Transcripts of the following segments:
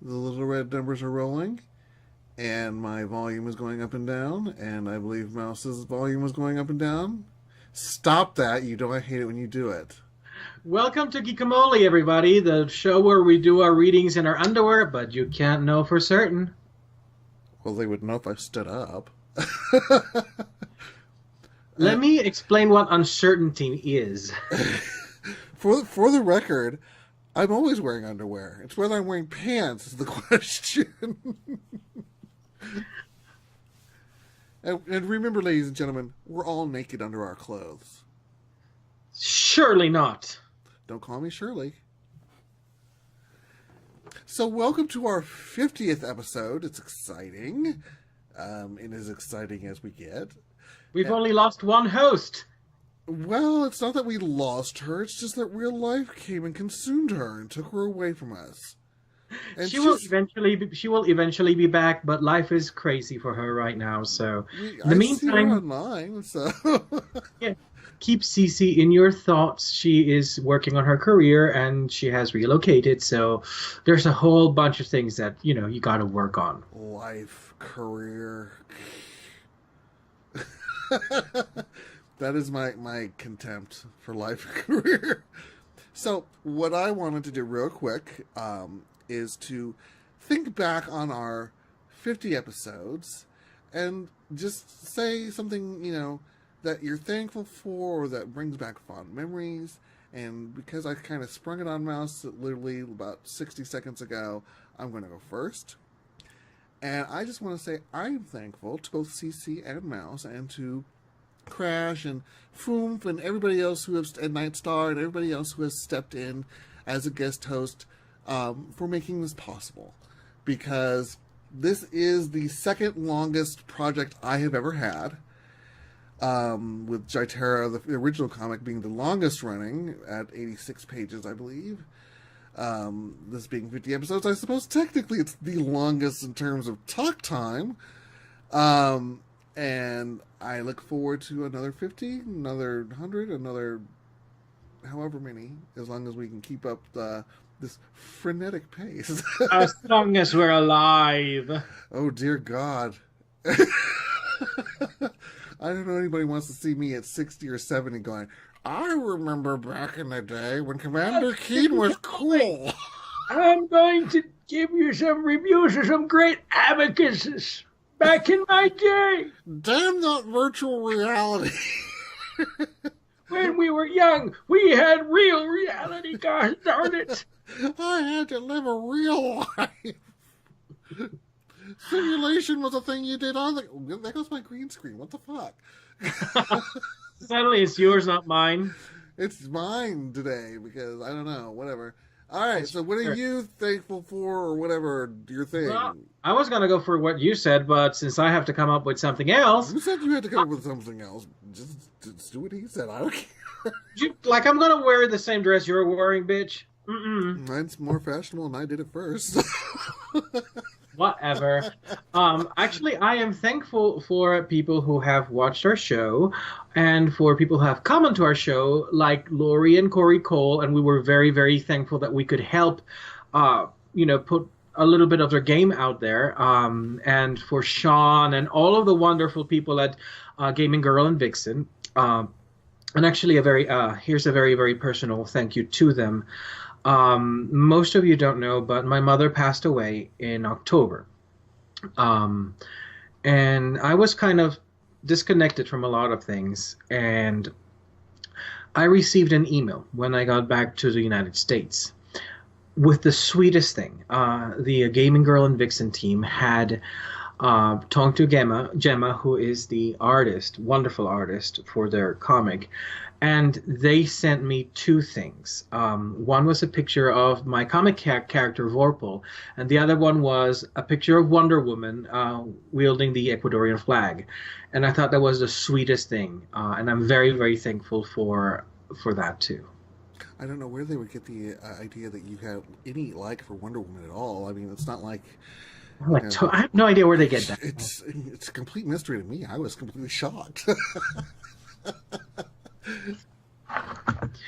The little red numbers are rolling, and my volume is going up and down, and I believe Mouse's volume is going up and down. Stop that. You know I hate it when you do it. Welcome to Geekamole, everybody, the show where we do our readings in our underwear, but you can't know for certain. Well, they would know if I stood up. Let me explain what uncertainty is. For the record, I'm always wearing underwear. It's whether I'm wearing pants is the question. And remember, ladies and gentlemen, we're all naked under our clothes. Surely not. Don't call me Shirley. So welcome to our 50th episode. It's exciting. And as exciting as we get. We've only lost one host. Well, it's not that we lost her. It's just that real life came and consumed her and took her away from us. And She will eventually be back, but life is crazy for her right now. So, in the I see her meantime, online, so yeah, keep Cece in your thoughts. She is working on her career and she has relocated. So, there's a whole bunch of things that you got to work on. life, career. That is my contempt for life and career. So, what I wanted to do real quick is to think back on our 50 episodes and just say something, that you're thankful for or that brings back fond memories. And because I kind of sprung it on Mouse literally about 60 seconds ago, I'm going to go first. And I just want to say I'm thankful to both CC and Mouse and to Crash and Foomf and everybody else and Nightstar and everybody else who has stepped in as a guest host for making this possible. Because this is the second longest project I have ever had. With Jaitera, the original comic, being the longest running at 86 pages, I believe. This being 50 episodes, I suppose technically it's the longest in terms of talk time. And I look forward to another 50, another 100, another however many, as long as we can keep up this frenetic pace. As long as we're alive. Oh, dear God. I don't know anybody wants to see me at 60 or 70 going, I remember back in the day when Commander Keen was cool. I'm going to give you some reviews of some great abacuses back in my day Damn that virtual reality. when we were young. We had real reality, gosh darn it. I had to live a real life. Simulation was a thing you did on the... There goes my green screen. What the fuck? Suddenly it's yours, not mine. It's mine today because, I don't know, whatever. All right, so what are you thankful for or whatever your thing? Well, I was going to go for what you said, but since I have to come up with something else... Who said you had to come up with something else? Just do what he said. I don't care. I'm going to wear the same dress you're wearing, bitch. Mm-mm. Mine's more fashionable and I did it first. Whatever. Actually, I am thankful for people who have watched our show and for people who have come onto our show, like Lori and Corey Cole, and we were very, very thankful that we could help, put a little bit of their game out there. And for Sean and all of the wonderful people at Gaming Girl and Vixen. And actually, here's a very, very personal thank you to them. Most of you don't know, but my mother passed away in October. And I was kind of disconnected from a lot of things. And I received an email when I got back to the United States with the sweetest thing. The Gaming Girl and Vixen team had talked to Gemma, who is the artist, wonderful artist for their comic. And they sent me two things. One was a picture of my comic character, Vorpal, and the other one was a picture of Wonder Woman wielding the Ecuadorian flag. And I thought that was the sweetest thing. And I'm very, very thankful for that, too. I don't know where they would get the idea that you have any like for Wonder Woman at all. I mean, it's not like... I have no idea where they get that. It's a complete mystery to me. I was completely shocked.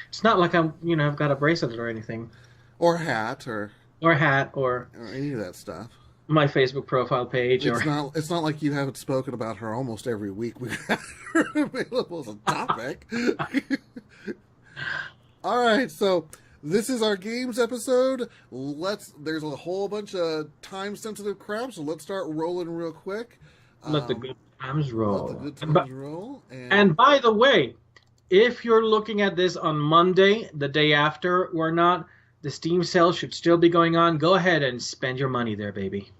It's not like I've got a bracelet or anything. Or a hat, or or hat, or any of that stuff. my Facebook profile page. It's not like you haven't spoken about her almost every week. We've got her available as a topic. All right, so this is our games episode. There's a whole bunch of time sensitive crap, so let's start rolling real quick. Let the good times roll. Let the good times roll. And by the way, if you're looking at this on Monday, the day after, the Steam sale should still be going on. Go ahead and spend your money there, baby.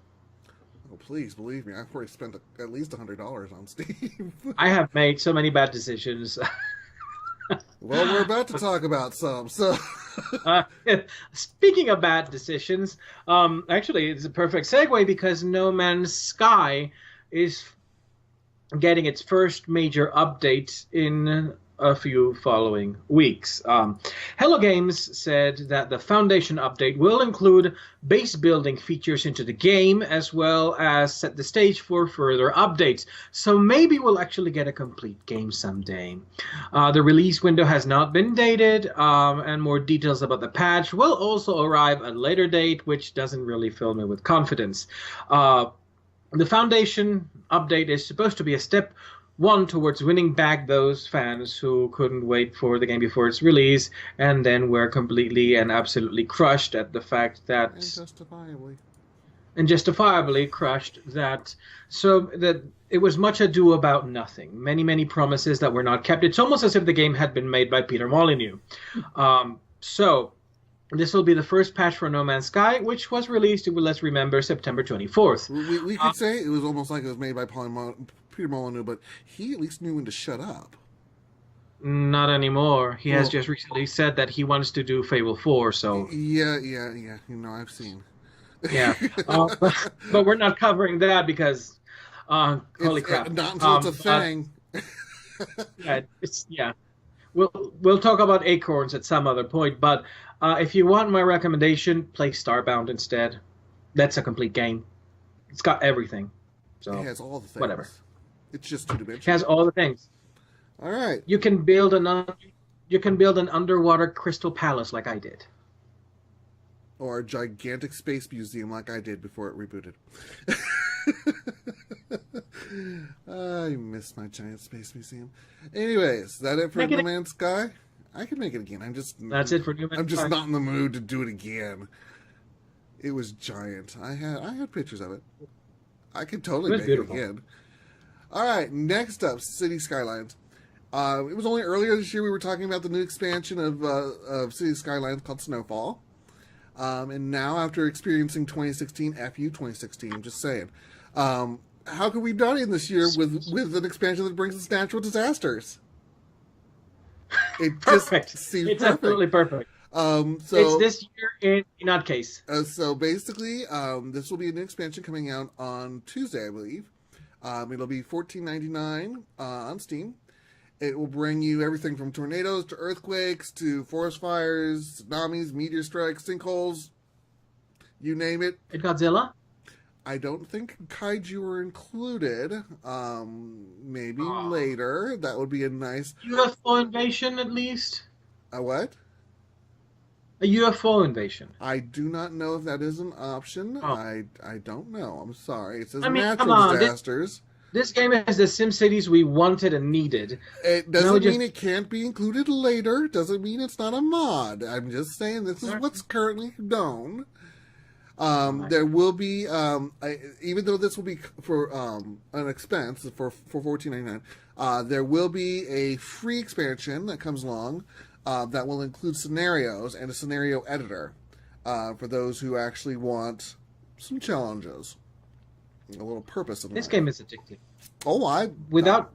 Oh, please, believe me, I've already spent at least $100 on Steam. I have made so many bad decisions. Well, we're about to talk about some, so... Speaking of bad decisions, actually, it's a perfect segue because No Man's Sky is getting its first major update in a few following weeks. Hello Games said that the Foundation update will include base building features into the game as well as set the stage for further updates. So maybe we'll actually get a complete game someday. The release window has not been dated, and more details about the patch will also arrive at a later date, which doesn't really fill me with confidence. The Foundation update is supposed to be a step one towards winning back those fans who couldn't wait for the game before its release and then were completely and absolutely crushed at the fact that... And justifiably crushed that... So that it was much ado about nothing. Many, many promises that were not kept. It's almost as if the game had been made by Peter Molyneux. So... This will be the first patch for No Man's Sky, which was released, let's remember, September 24th. We could say it was almost like it was made by Peter Molyneux, but he at least knew when to shut up. Not anymore. He has just recently said that he wants to do Fable 4, so... Yeah. I've seen. Yeah. But we're not covering that because... holy crap. Not until it's a thing. Yeah. We'll talk about Acorns at some other point, but if you want my recommendation, play Starbound instead. That's a complete game. It's got everything. So it has all the things. Whatever. It's just two-dimensional. It has all the things. All right. You can build an underwater crystal palace like I did. Or a gigantic space museum like I did before it rebooted. I miss my giant space museum. Anyways, is that it for No Man's Sky? I can make it again. That's it for No Man's Sky. I'm just not in the mood to do it again. It was giant. I had pictures of it. I could totally make it again. All right, next up, City Skylines. It was only earlier this year we were talking about the new expansion of City Skylines called Snowfall. And now, after experiencing 2016, FU 2016, I'm just saying. How could we not end this year with an expansion that brings us natural disasters? It perfect. Just seems it's perfect. Absolutely perfect. So it's this year in that case. So basically, this will be an expansion coming out on Tuesday, I believe. It'll be $14.99 on Steam. It will bring you everything from tornadoes to earthquakes to forest fires, tsunamis, meteor strikes, sinkholes, you name it. And Godzilla? I don't think kaiju are included. Maybe later. That would be a nice... UFO invasion, at least? A what? A UFO invasion. I do not know if that is an option. Oh. I don't know. I'm sorry. It says I mean, natural disasters. This game has the SimCities we wanted and needed. It doesn't mean it can't be included later. Doesn't mean it's not a mod. I'm just saying this is what's currently known. There will be, even though this will be for an expense for $14.99, there will be a free expansion that comes along that will include scenarios and a scenario editor for those who actually want some challenges, a little purpose in life. This game is addictive. Oh, without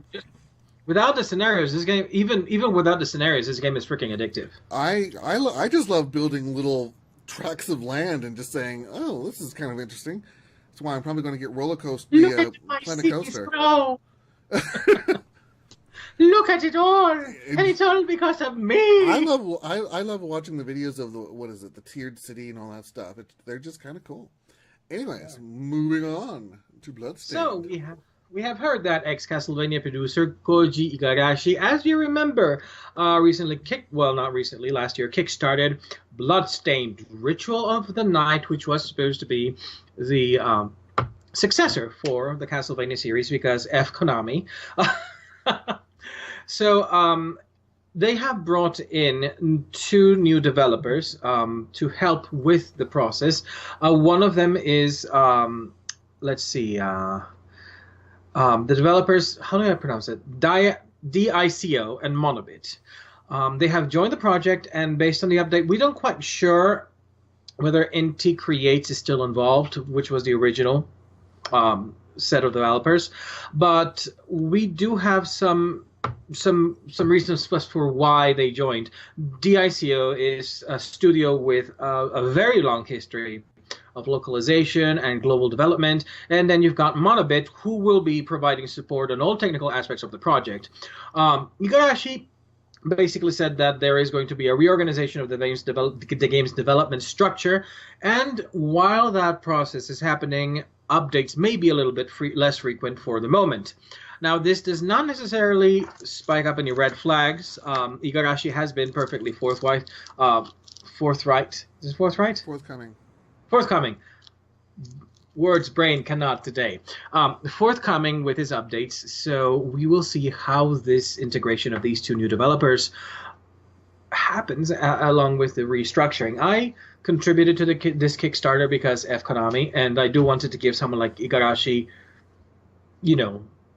the scenarios, this game even without the scenarios, this game is freaking addictive. I just love building little tracts of land and just saying, oh, this is kind of interesting. That's why I'm probably going to get Planet Coaster. Look at it all, and it's all because of me. I love watching the videos of the tiered city and all that stuff. They're just kind of cool. Anyways, moving on to Bloodstained. So we have heard that ex-Castlevania producer Koji Igarashi, as you remember, not recently, last year, kickstarted Bloodstained, Ritual of the Night, which was supposed to be the successor for the Castlevania series because F Konami. So they have brought in two new developers to help with the process. One of them is, let's see, the developers, how do I pronounce it? DICO and Monobit. They have joined the project, and based on the update, we don't quite sure whether NT Creates is still involved, which was the original set of developers, but we do have some reasons for why they joined. DICO is a studio with a very long history of localization and global development, and then you've got Monobit, who will be providing support on all technical aspects of the project. Igarashi basically said that there is going to be a reorganization of the game's development structure, and while that process is happening, updates may be a little bit less frequent for the moment. Now, this does not necessarily spike up any red flags. Igarashi has been perfectly forthright. Is it forthright? Forthcoming. Words brain cannot today. Forthcoming with his updates, so we will see how this integration of these two new developers happens along with the restructuring. I contributed to this Kickstarter because F Konami, and I do wanted to give someone like Igarashi,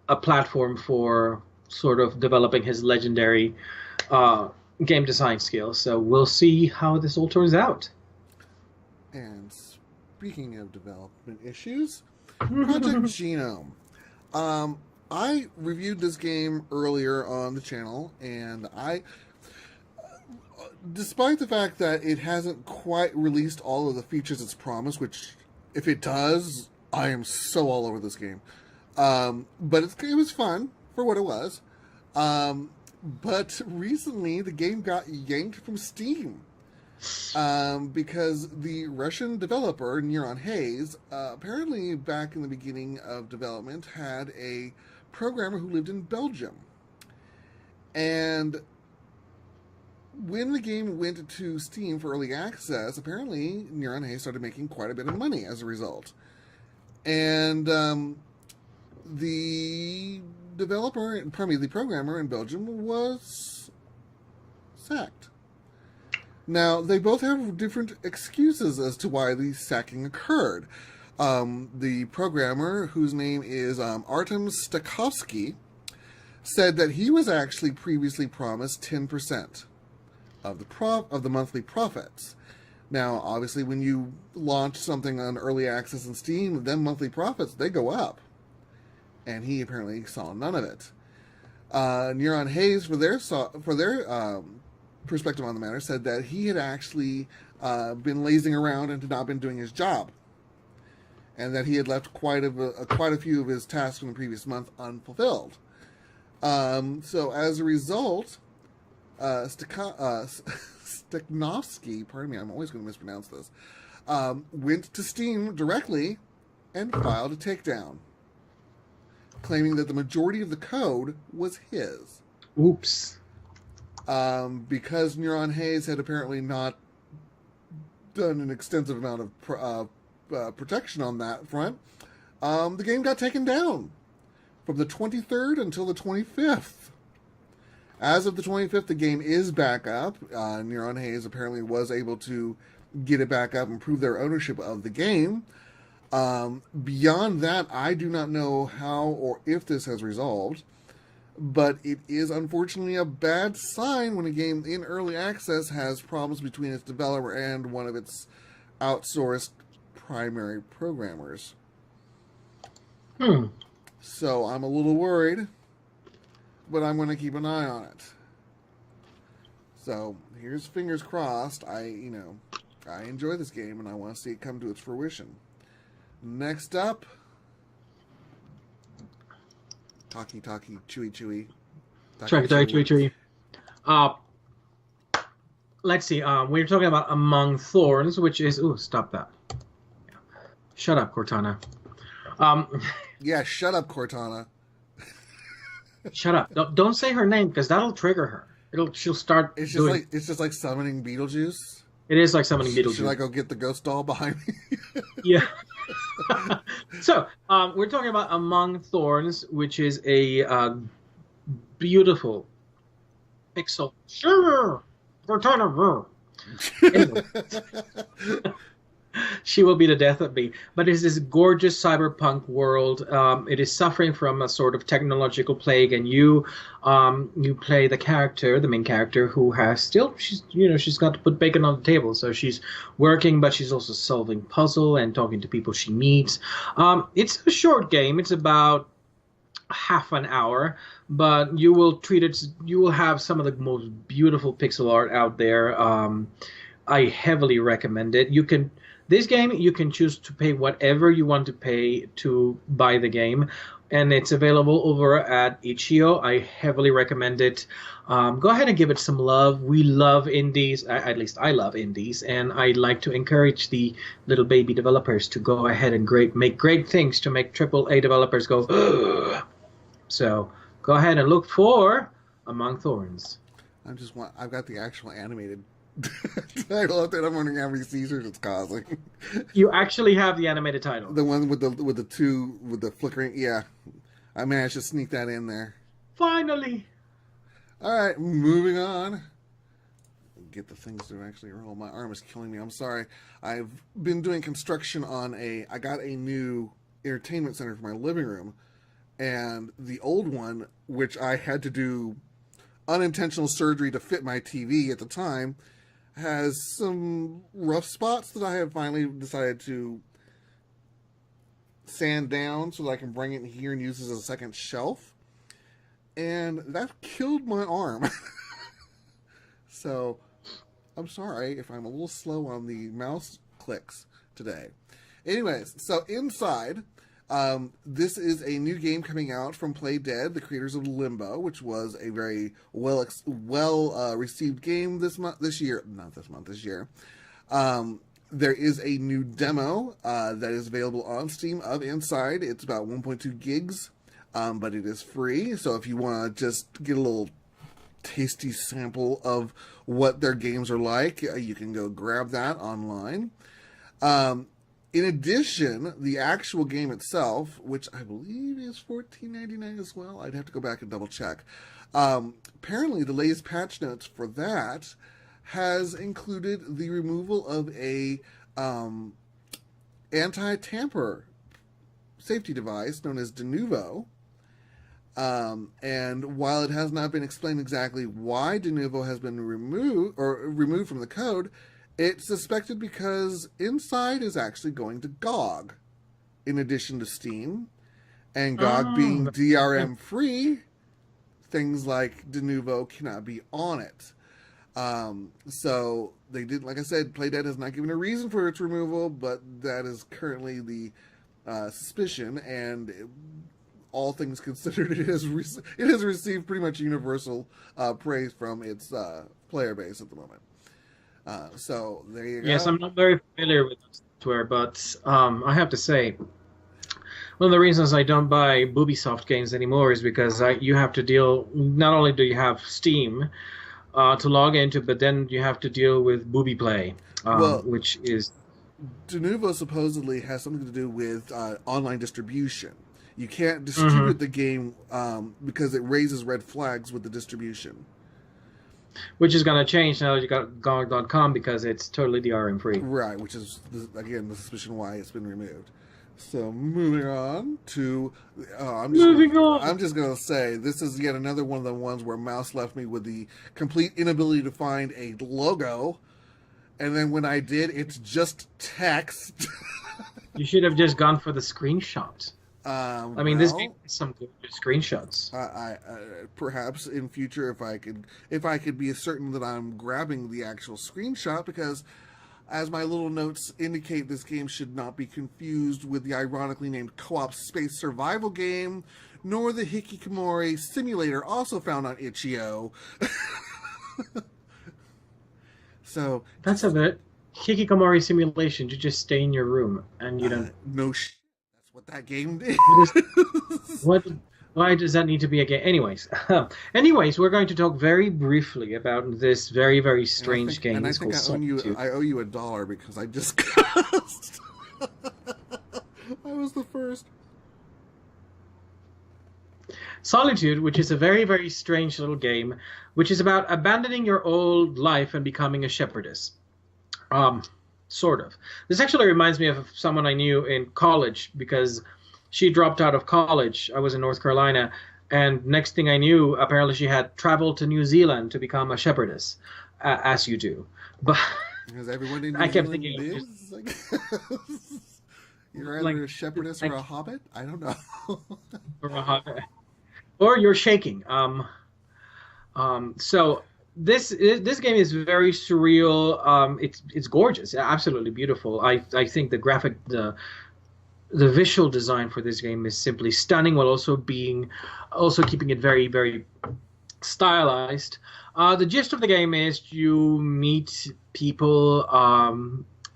a platform for sort of developing his legendary game design skills. So we'll see how this all turns out. And speaking of development issues, Project Genom. I reviewed this game earlier on the channel, and despite the fact that it hasn't quite released all of the features it's promised, which if it does, I am so all over this game. But it was fun for what it was. But recently the game got yanked from Steam. Because the Russian developer, Neuron Hayes, apparently back in the beginning of development had a programmer who lived in Belgium. And when the game went to Steam for early access, apparently Neuron Hayes started making quite a bit of money as a result. And the programmer in Belgium was sacked. Now, they both have different excuses as to why the sacking occurred. The programmer, whose name is Artem Stakovsky, said that he was actually previously promised 10% of the monthly profits. Now, obviously, when you launch something on early access in Steam, then monthly profits, they go up. And he apparently saw none of it. Neuron Hayes, for their perspective on the matter, said that he had actually been lazing around and had not been doing his job, and that he had left quite a few of his tasks from the previous month unfulfilled. So as a result, Steknovsky, pardon me, I'm always going to mispronounce this, went to Steam directly and filed a takedown, claiming that the majority of the code was his. Oops. Because Neuron Hayes had apparently not done an extensive amount of protection on that front, the game got taken down from the 23rd until the 25th. As of the 25th, the game is back up. Neuron Hayes apparently was able to get it back up and prove their ownership of the game. Beyond that, I do not know how or if this has resolved. But it is unfortunately a bad sign when a game in early access has problems between its developer and one of its outsourced primary programmers. So I'm a little worried, but I'm going to keep an eye on it. So here's fingers crossed. I enjoy this game and I want to see it come to its fruition. Next up, Talkie, chewy. Chewy. Let's see. We're talking about Among Thorns, which is... Ooh, stop that. Shut up, Cortana. Yeah, shut up, Cortana. Shut up! Don't say her name because that'll trigger her. She'll start doing. It's just like summoning Beetlejuice. It is like summoning Should I Beetlejuice. go get the ghost doll behind me? Yeah. So, we're talking about Among Thorns, which is a beautiful pixel. Sure, Cortana. Anyway, she will be the death of me. But it's this gorgeous cyberpunk world. It is suffering from a sort of technological plague, and you play the character, the main character, who has still she's got to put bacon on the table. So she's working, but she's also solving puzzle and talking to people she meets. It's a short game. It's about half an hour, but you will treat it. You will have some of the most beautiful pixel art out there. I heavily recommend it. This game, you can choose to pay whatever you want to pay to buy the game, and it's available over at Itch.io. I heavily recommend it. Go ahead and give it some love. We love indies, at least I love indies, and I like to encourage the little baby developers to go ahead and make great things to make AAA developers go, ugh. So go ahead and look for Among Thorns. I've got the actual animated title up there. I'm wondering how many seizures it's causing. You actually have the animated title. The one with the flickering. Yeah, I managed to sneak that in there. Finally. All right, moving on. Get the things to actually roll. My arm is killing me. I'm sorry. I've been doing construction on I got a new entertainment center for my living room, and the old one, which I had to do unintentional surgery to fit my TV at the time, has some rough spots that I have finally decided to sand down so that I can bring it in here and use it as a second shelf. And that killed my arm. So I'm sorry if I'm a little slow on the mouse clicks today. Anyways, so inside, this is a new game coming out from Play Dead, the creators of Limbo, which was a very well received game this year. There is a new demo that is available on Steam of Inside. It's about 1.2 gigs, but it is free. So if you want to just get a little tasty sample of what their games are like, you can go grab that online. In addition, the actual game itself, which I believe is $14.99 as well, I'd have to go back and double check. Apparently, the latest patch notes for that has included the removal of a anti-tamper safety device known as Denuvo. And while it has not been explained exactly why Denuvo has been removed from the code, it's suspected because Inside is actually going to GOG, in addition to Steam. And GOG being DRM free, things like Denuvo cannot be on it. So they did, like I said, Playdead has not given a reason for its removal, but that is currently the suspicion. And all things considered, it has received pretty much universal praise from its player base at the moment. So there you go. Yes, I'm not very familiar with the software, but I have to say, one of the reasons I don't buy Ubisoft games anymore is because you have to deal. Not only do you have Steam to log into, but then you have to deal with Booby Play, which is. Denuvo supposedly has something to do with online distribution. You can't distribute the game because it raises red flags with the distribution. Which is going to change now that you got GOG.com because it's totally DRM free. Right, which is, again, the suspicion why it's been removed. So, moving on to... I'm just going to say, this is yet another one of the ones where Mouse left me with the complete inability to find a logo. And then when I did, it's just text. You should have just gone for the screenshots. I mean, this game has some good screenshots. Perhaps in future, if I could be certain that I'm grabbing the actual screenshot, because as my little notes indicate, this game should not be confused with the ironically named co-op space survival game, nor the Hikikomori simulator, also found on Itch.io. So that's a bit Hikikomori simulation. You just stay in your room and you don't. No. what that game is. What? Why does that need to be a game? Anyways, we're going to talk very briefly about this very, very strange game. And I It's think called Solitude. I owe you $1 because I just cussed. I was the first. Solitude, which is a very, very strange little game, which is about abandoning your old life and becoming a shepherdess. Sort of. This actually reminds me of someone I knew in college because she dropped out of college. I was in North Carolina, and next thing I knew, apparently she had traveled to New Zealand to become a shepherdess, as you do. But because everyone in New I kept Zealand thinking, lives, like, you're either a shepherdess or a hobbit. I don't know. Or a hobbit, or you're shaking. So this game is very surreal. It's gorgeous, absolutely beautiful. I think the visual design for this game is simply stunning, while also keeping it very, very stylized. The gist of the game is you meet people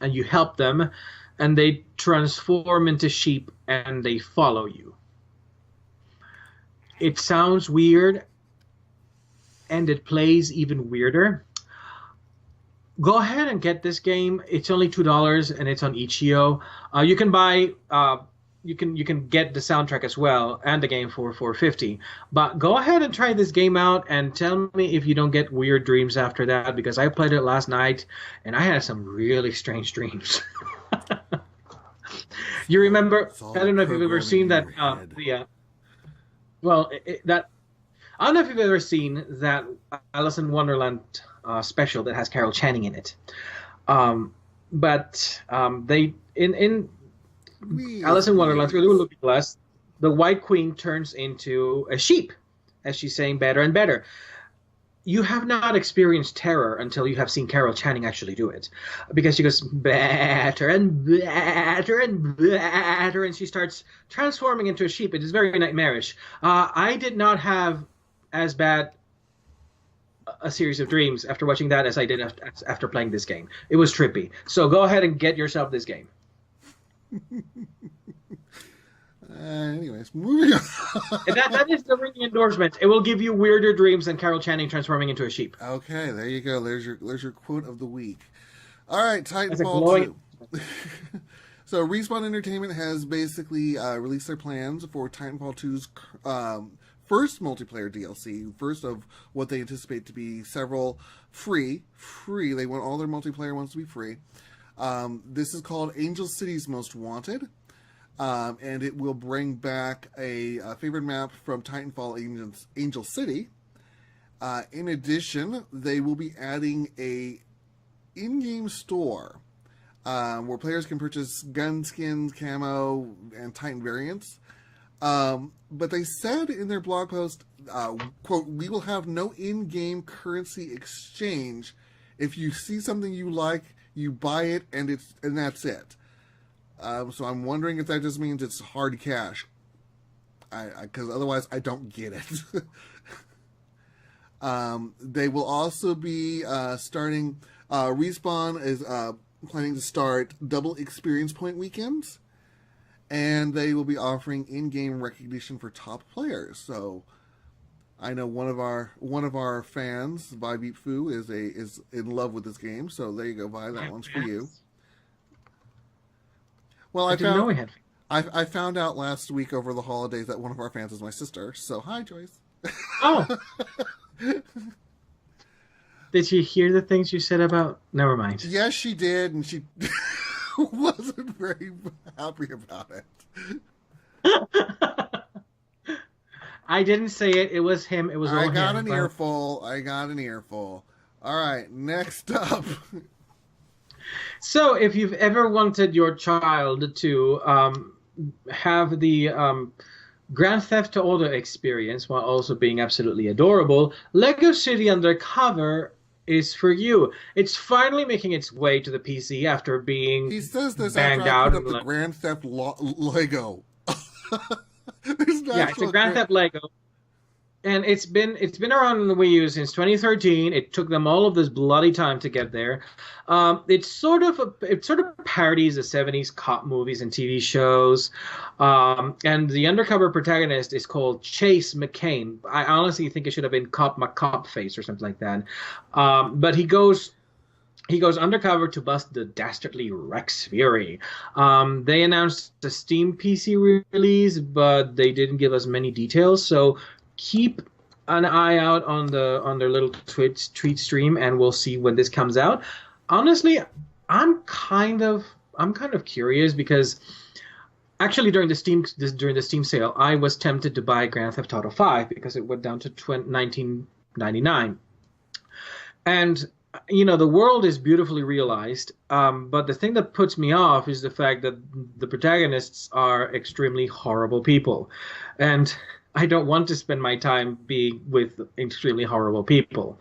and you help them, and they transform into sheep and they follow you. It sounds weird, and it plays even weirder. Go ahead and get this game. It's only $2 and it's on itch.io. You can buy you can get the soundtrack as well and the game for $4.50. But go ahead and try this game out and tell me if you don't get weird dreams after that, because I played it last night and I had some really strange dreams. You remember? I don't know if you've ever seen that. I don't know if you've ever seen that Alice in Wonderland special that has Carol Channing in it. But they in Alice in Wonderland, through the Looking Glass, the White Queen turns into a sheep, as she's saying better and better. You have not experienced terror until you have seen Carol Channing actually do it, because she goes better and better and better, and she starts transforming into a sheep. It is very nightmarish. I did not have as bad a series of dreams after watching that as I did after playing this game. It was trippy. So go ahead and get yourself this game. Anyways, moving on. that is the ringing endorsement. It will give you weirder dreams than Carol Channing transforming into a sheep. Okay, there you go. There's your quote of the week. All right, Titanfall 2. So Respawn Entertainment has basically released their plans for Titanfall 2's first multiplayer DLC, first of what they anticipate to be several free. They want all their multiplayer ones to be free. This is called Angel City's Most Wanted. And it will bring back a favorite map from Titanfall, Angel City. In addition, they will be adding a in-game store where players can purchase gun skins, camo, and Titan variants. But they said in their blog post, quote, "We will have no in-game currency exchange. If you see something you like, you buy it, and that's it." So I'm wondering if that just means it's hard cash. Because otherwise I don't get it. They will also be starting... Respawn is planning to start double experience point weekends. And they will be offering in-game recognition for top players. So I know one of our fans, Vi Beep Foo, is in love with this game. So there you go, Vi. That one's for you. Well, I found out last week over the holidays that one of our fans is my sister. So hi, Joyce. Oh. Did she hear the things you said about? Never mind. Yes, she did, and she wasn't very happy about it. I didn't say it. It was him. It was all him. I got an earful. All right, next up. So, if you've ever wanted your child to have the Grand Theft Auto experience while also being absolutely adorable, Lego City Undercover is for you. It's finally making its way to the PC after being He says this banged after I out. put up the Grand Theft Lego. Yeah, it's a Grand Theft Lego. And it's been around in the Wii U since 2013. It took them all of this bloody time to get there. It sort of parodies the 70s cop movies and TV shows. And the undercover protagonist is called Chase McCain. I honestly think it should have been Cop McCopface or something like that. But he goes undercover to bust the dastardly Rex Fury. They announced a Steam PC release, but they didn't give us many details. So keep an eye out on their little Twitch tweet stream, and we'll see when this comes out. Honestly, I'm kind of curious because actually during the Steam sale, I was tempted to buy Grand Theft Auto 5 because it went down to 1999. And the world is beautifully realized, but the thing that puts me off is the fact that the protagonists are extremely horrible people. And I don't want to spend my time being with extremely horrible people.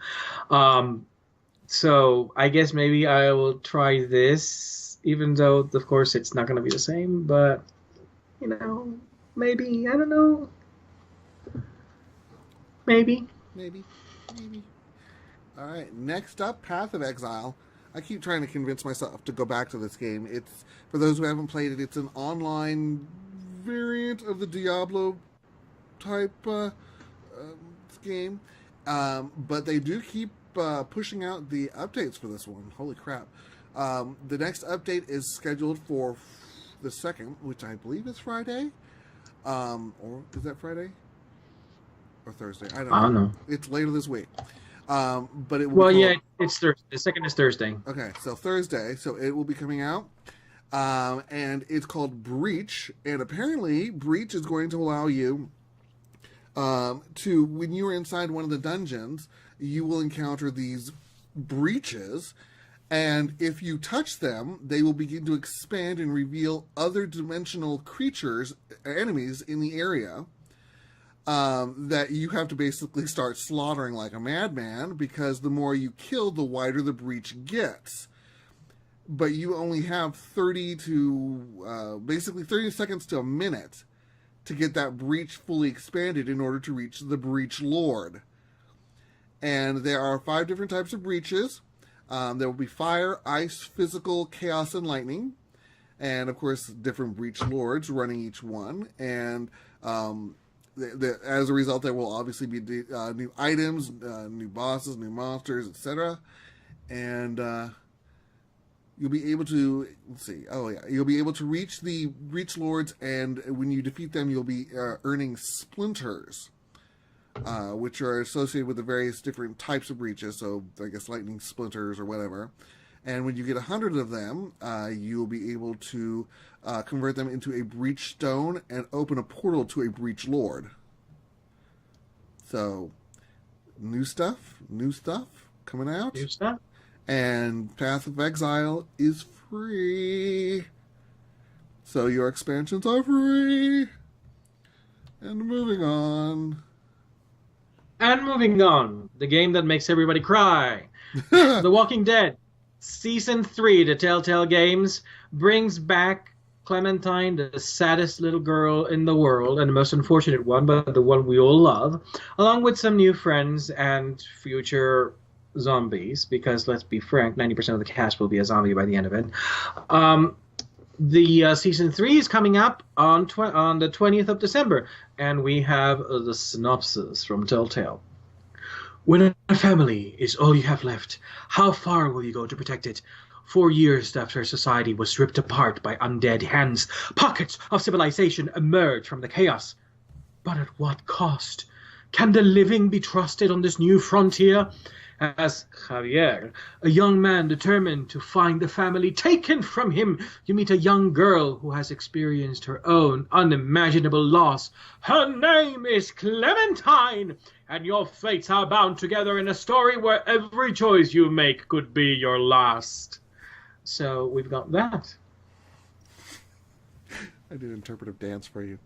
So I guess maybe I will try this, even though, of course, it's not going to be the same. But, maybe. I don't know. Maybe. Maybe. All right, next up, Path of Exile. I keep trying to convince myself to go back to this game. It's, for those who haven't played it, it's an online variant of the Diablo type game, but they do keep pushing out the updates for this one. Holy crap. The next update is scheduled for the 2nd, which I believe is Friday, or is that Friday or Thursday? I don't know. It's later this week, but it will it's Thursday. The 2nd is Thursday. Okay, so Thursday, so it will be coming out. And it's called Breach, and apparently Breach is going to allow you when you are inside one of the dungeons, you will encounter these breaches, and if you touch them, they will begin to expand and reveal other dimensional creatures, enemies in the area, that you have to basically start slaughtering like a madman, because the more you kill, the wider the breach gets. But you only have 30 seconds to a minute to get that breach fully expanded in order to reach the Breach Lord. And there are 5 different types of breaches. There will be fire, ice, physical, chaos, and lightning. And, of course, different Breach Lords running each one. And as a result, there will obviously be new items, new bosses, new monsters, etc. And you'll be able to, you'll be able to reach the Breach Lords, and when you defeat them, you'll be earning splinters, which are associated with the various different types of breaches, so I guess lightning splinters or whatever. And when you get 100 of them, you'll be able to convert them into a Breach Stone and open a portal to a Breach Lord. So, new stuff coming out. New stuff. And Path of Exile is free. So your expansions are free. And moving on. The game that makes everybody cry. The Walking Dead. Season 3, the Telltale Games, brings back Clementine, the saddest little girl in the world, and the most unfortunate one, but the one we all love, along with some new friends and future zombies, because let's be frank, 90% of the cast will be a zombie by the end of it. The season 3 is coming up on the 20th of December, and we have the synopsis from Telltale. When a family is all you have left, how far will you go to protect it? 4 years after society was ripped apart by undead hands, pockets of civilization emerge from the chaos. But at what cost? Can the living be trusted on this new frontier? As Javier, a young man determined to find the family taken from him, you meet a young girl who has experienced her own unimaginable loss. Her name is Clementine, and your fates are bound together in a story where every choice you make could be your last. So we've got that. I did interpretive dance for you.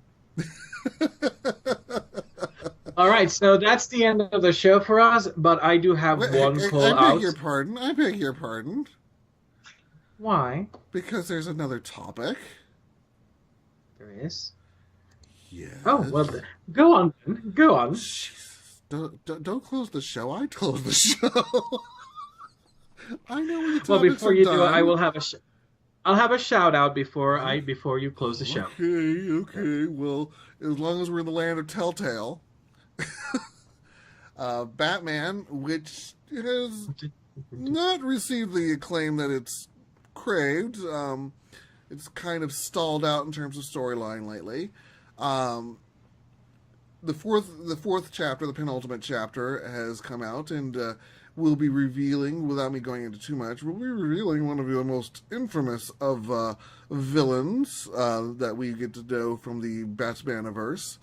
All right, so that's the end of the show for us, but I do have one call out. I beg your pardon. Why? Because there's another topic. There is? Yes. Oh, well, go on then. Go on. Jesus. Don't close the show. I close the show. I know when the topics Well, before are you done. do it, I will have I'll have a shout out before you close the show. Okay. Well, as long as we're in the land of Telltale, Batman, which has not received the acclaim that it's craved. It's kind of stalled out in terms of storyline lately. The fourth chapter, the penultimate chapter, has come out, and we'll be revealing, without me going into too much, we'll be revealing one of the most infamous of villains that we get to know from the Batmaniverse,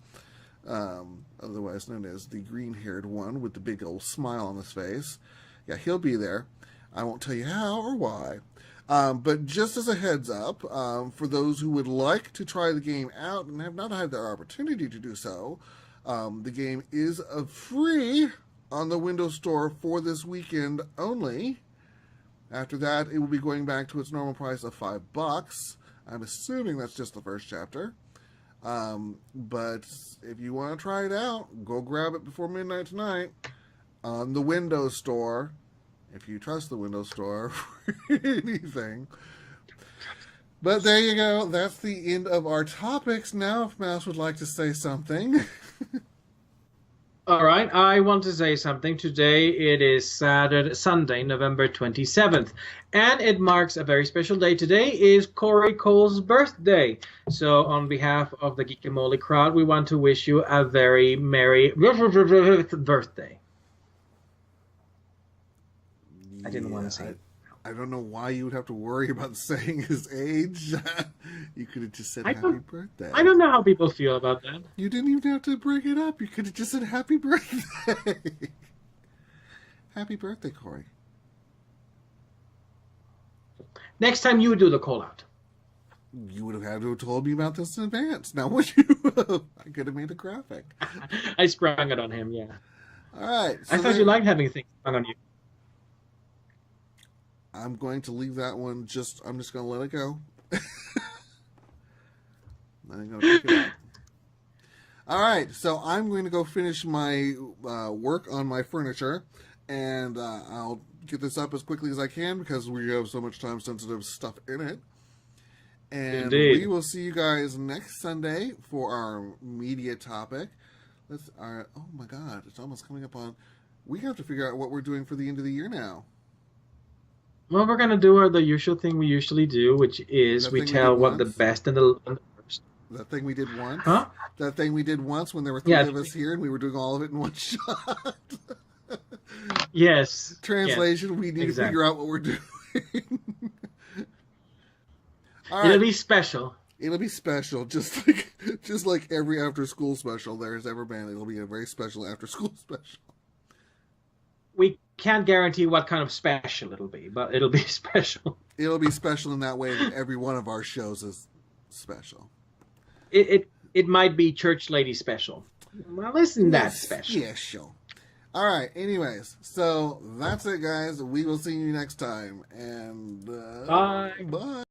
otherwise known as the green-haired one with the big old smile on his face. Yeah, he'll be there. I won't tell you how or why. But just as a heads up, for those who would like to try the game out and have not had their opportunity to do so, the game is free on the Windows Store for this weekend only. After that, it will be going back to its normal price of $5. I'm assuming that's just the first chapter. But if you want to try it out, go grab it before midnight tonight on the Windows Store. If you trust the Windows Store for anything. But there you go. That's the end of our topics. Now, if Mouse would like to say something. All right, I want to say something. Today it is Sunday, November 27th, and it marks a very special day. Today is Corey Cole's birthday. So on behalf of the Geekamole crowd, we want to wish you a very merry birthday. I didn't want to say it. I don't know why you would have to worry about saying his age. You could have just said happy birthday. I don't know how people feel about that. You didn't even have to bring it up. You could have just said happy birthday. Happy birthday, Corey. Next time you do the call out. You would have had to have told me about this in advance. Now would you? I could have made a graphic. I sprung it on him, yeah. All right. So I thought you liked having things sprung on you. I'm going to leave that one I'm just going to let it go. I'm going to pick it up. All right, so I'm going to go finish my work on my furniture, and I'll get this up as quickly as I can because we have so much time-sensitive stuff in it. And Indeed. We will see you guys next Sunday for our media topic. Oh my God, it's almost coming up on. We have to figure out what we're doing for the end of the year now. Well, we're going to do the usual thing we usually do, which is we tell what the best and the worst. That thing we did once? Huh? That thing we did once when there were three of us here and we were doing all of it in one shot. Yes. Translation, yes. We need to figure out what we're doing. All right. It'll be special. It'll be special, just like every after-school special there has ever been. It'll be a very special after-school special. We can't guarantee what kind of special it'll be, but it'll be special. It'll be special in that way that every one of our shows is special. It might be church lady special. Well, isn't that special? Yeah, sure. All right. Anyways, so that's it, guys. We will see you next time. And bye. Bye.